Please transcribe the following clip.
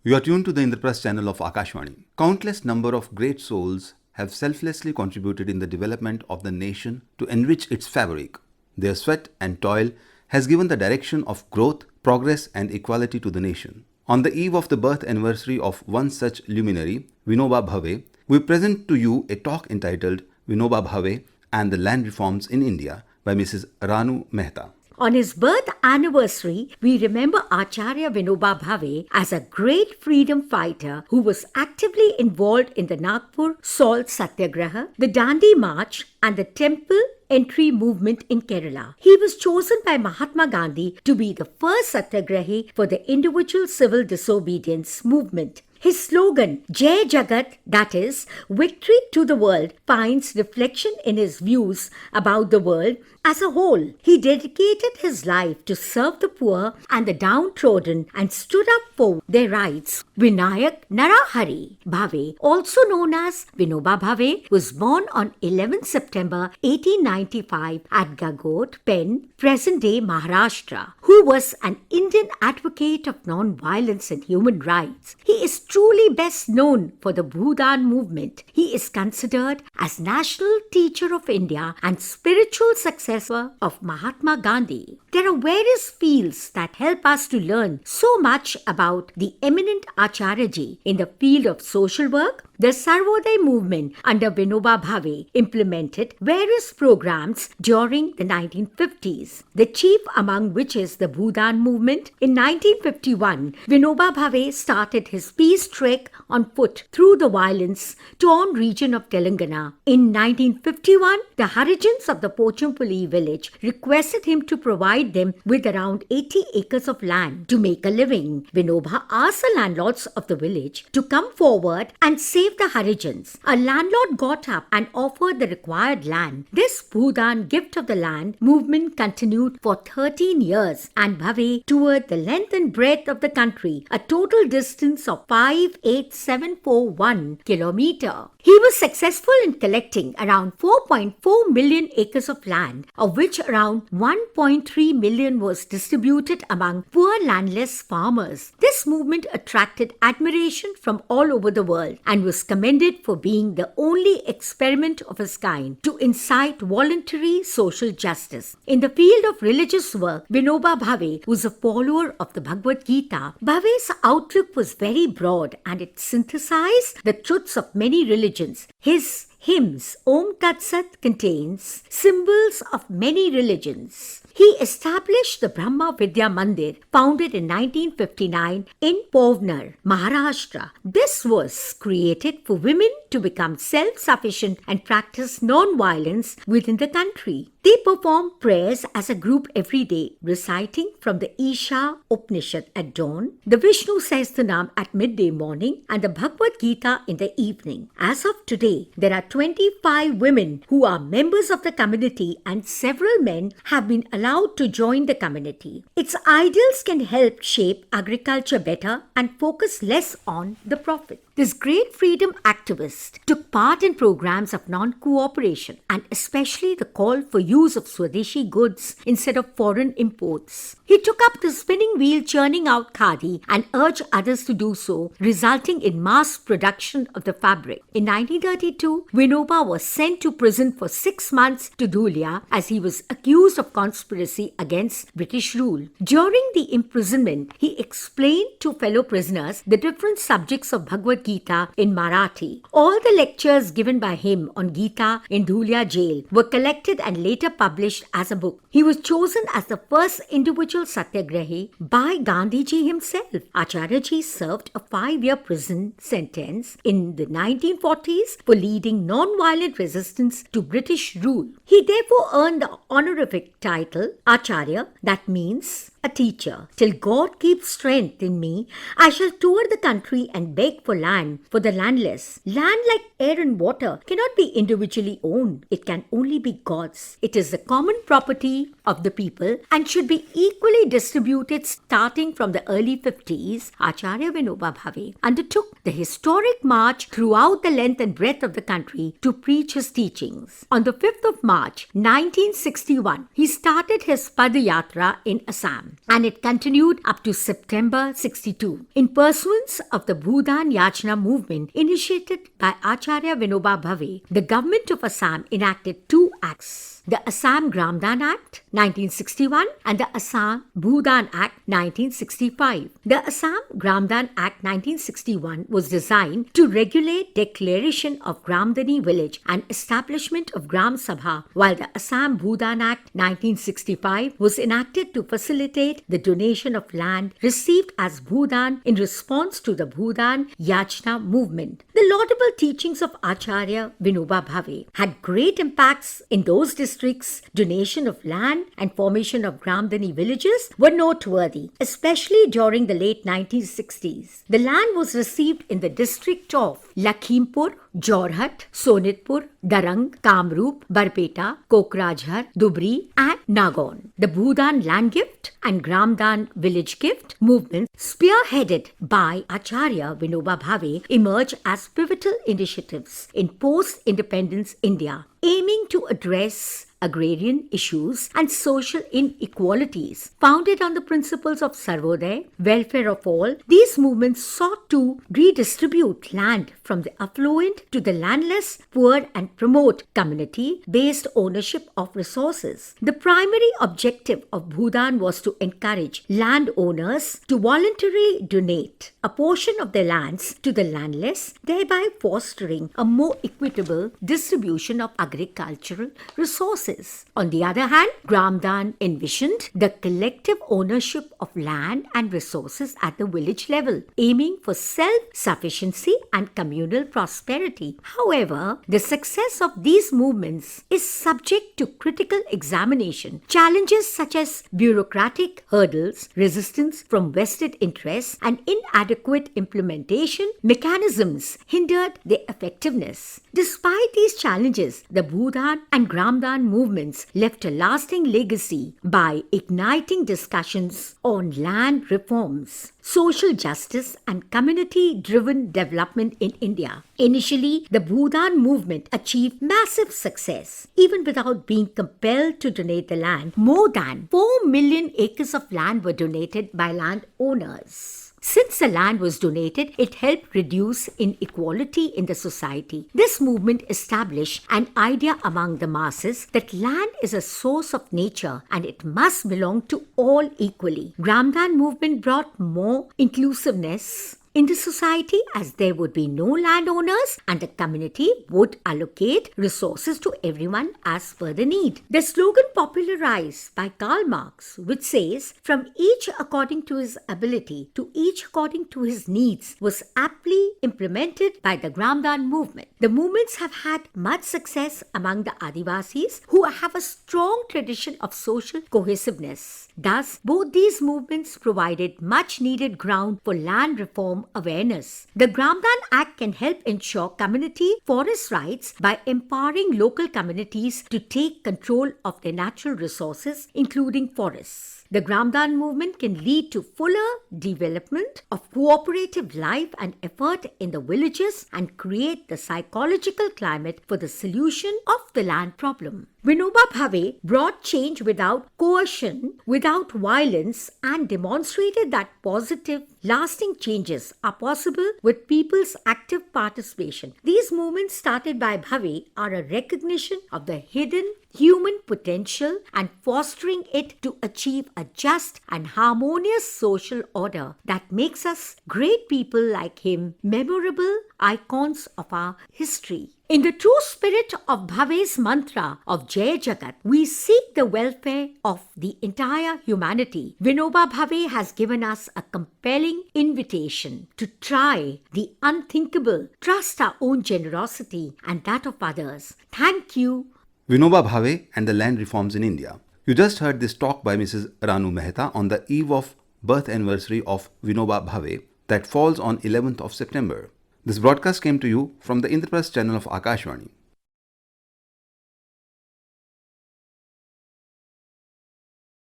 You are tuned to the Indraprasth channel of Akashvani. Countless number of great souls have selflessly contributed in the development of the nation to enrich its fabric. Their sweat and toil has given the direction of growth, progress and equality to the nation. On the eve of the birth anniversary of one such luminary, Vinoba Bhave, we present to you a talk entitled Vinoba Bhave and the Land Reforms in India by Mrs. Ranu Mehta. On his birth anniversary, we remember Acharya Vinoba Bhave as a great freedom fighter who was actively involved in the Nagpur Salt Satyagraha, the Dandi March, and the temple entry movement in Kerala. He was chosen by Mahatma Gandhi to be the first Satyagrahi for the individual civil disobedience movement. His slogan, Jai Jagat, that is, victory to the world, finds reflection in his views about the world as a whole. He dedicated his life to serve the poor and the downtrodden and stood up for their rights. Vinayak Narahari Bhave, also known as Vinoba Bhave, was born on 11 September 1895 at Gagot, Pen, present-day Maharashtra, who was an Indian advocate of non-violence and human rights. He is truly best known for the Bhudan movement. He is considered as National Teacher of India and spiritual successor of Mahatma Gandhi. There are various fields that help us to learn so much about the eminent Acharyaji. In the field of social work, the Sarvodaya movement under Vinoba Bhave implemented various programs during the 1950s, the chief among which is the Bhudan movement. In 1951, Vinoba Bhave started his peace trek on foot through the violence torn region of Telangana. In 1951, the Harijans of the Pochampally village requested him to provide them with around 80 acres of land to make a living. Vinoba asked the landlords of the village to come forward and save the Harijans. A landlord got up and offered the required land. This Bhudan gift of the land movement continued for 13 years and Bhave toured the length and breadth of the country, a total distance of 58741 kilometers. He was successful in collecting around 4.4 million acres of land, of which around 1.3 million was distributed among poor landless farmers. This movement attracted admiration from all over the world and was commended for being the only experiment of its kind to incite voluntary social justice. In the field of religious work, Vinoba Bhave was a follower of the Bhagavad Gita. Bhave's outlook was very broad and it synthesized the truths of many religions. His hymns, Om Tat Sat, contains symbols of many religions. He established the Brahma Vidya Mandir, founded in 1959 in Povner, Maharashtra. This was created for women to become self-sufficient and practice non-violence within the country. They perform prayers as a group every day, reciting from the Isha Upanishad at dawn, the Vishnu Sahasranam at midday morning, and the Bhagavad Gita in the evening. As of today, there are 25 women who are members of the community and several men have been allowed to join the community. Its ideals can help shape agriculture better and focus less on the profit. This great freedom activist took part in programs of non-cooperation and especially the call for use of Swadeshi goods instead of foreign imports. He took up the spinning wheel churning out khadi and urged others to do so, resulting in mass production of the fabric. In 1932, Vinoba was sent to prison for 6 months to Dhulia as he was accused of conspiracy against British rule. During the imprisonment, he explained to fellow prisoners the different subjects of Bhagavad Gita in Marathi. All the lectures given by him on Gita in Dhulia jail were collected and later published as a book. He was chosen as the first individual Satyagrahi by Gandhiji himself. Acharyaji served a 5-year prison sentence in the 1940s for leading non-violent resistance to British rule. He therefore earned the honorific title Acharya, that means a teacher. Till God keeps strength in me, I shall tour the country and beg for land for the landless. Land, like air and water, cannot be individually owned. It can only be God's. It is the common property of the people and should be equally distributed starting from the early 50s, Acharya Vinoba Bhave undertook the historic march throughout the length and breadth of the country to preach his teachings. On the 5th of March 1961, he started his Padayatra in Assam, and it continued up to September 62. In pursuance of the Bhudan Yachna movement initiated by Acharya Vinoba Bhave, the government of Assam enacted two acts: the Assam Gramdan Act 1961 and the Assam Bhudan Act 1965. The Assam Gramdan Act 1961 was designed to regulate declaration of Gramdani village and establishment of Gram Sabha, while the Assam Bhudan Act 1965 was enacted to facilitate the donation of land received as Bhudan in response to the Bhudan Yachna movement. The laudable teachings of Acharya Vinoba Bhave had great impacts in those districts. Donation of land and formation of Gramdani villages were noteworthy, especially during the late 1960s. The land was received in the district of Lakhimpur, Jorhat, Sonitpur, Darang, Kamrup, Barpeta, Kokrajhar, Dubri and Nagaon. The Bhudan land gift and Gramdan village gift movement, spearheaded by Acharya Vinoba Bhave, emerged as pivotal initiatives in post-independence India, aiming to address agrarian issues and social inequalities. Founded on the principles of Sarvodaya, welfare of all, these movements sought to redistribute land from the affluent to the landless, poor and promote community-based ownership of resources. The primary objective of Bhudan was to encourage landowners to voluntarily donate a portion of their lands to the landless, thereby fostering a more equitable distribution of agricultural resources. On the other hand, Gramdan envisioned the collective ownership of land and resources at the village level, aiming for self-sufficiency and communal prosperity. However, the success of these movements is subject to critical examination. Challenges such as bureaucratic hurdles, resistance from vested interests, and inadequate implementation mechanisms hindered their effectiveness. Despite these challenges, the Bhudan and Gramdan movements left a lasting legacy by igniting discussions on land reforms, social justice, and community-driven development in India. Initially, the Bhudan movement achieved massive success. Even without being compelled to donate the land, more than 4 million acres of land were donated by landowners. Since the land was donated, it helped reduce inequality in the society. This movement established an idea among the masses that land is a source of nature and it must belong to all equally. Gramdan movement brought more inclusiveness in the society, as there would be no landowners and the community would allocate resources to everyone as per the need. The slogan popularized by Karl Marx, which says, "From each according to his ability to each according to his needs," was aptly implemented by the Gramdan movement. The movements have had much success among the Adivasis, who have a strong tradition of social cohesiveness. Thus, both these movements provided much needed ground for land reform awareness. The Gramdan Act can help ensure community forest rights by empowering local communities to take control of their natural resources, including forests. The Gramdan movement can lead to fuller development of cooperative life and effort in the villages and create the psychological climate for the solution of the land problem. Vinoba Bhave brought change without coercion, without violence, and demonstrated that positive, lasting changes are possible with people's active participation. These movements started by Bhave are a recognition of the hidden human potential and fostering it to achieve a just and harmonious social order that makes us great people like him memorable icons of our history. In the true spirit of Bhave's mantra of Jai Jagat, we seek the welfare of the entire humanity. Vinoba Bhave has given us a compelling invitation to try the unthinkable, trust our own generosity and that of others. Thank you. Vinoba Bhave and the land reforms in India. You just heard this talk by Mrs. Ranu Mehta on the eve of birth anniversary of Vinoba Bhave that falls on 11th of September. This broadcast came to you from the Indraprasth channel of Akashvani.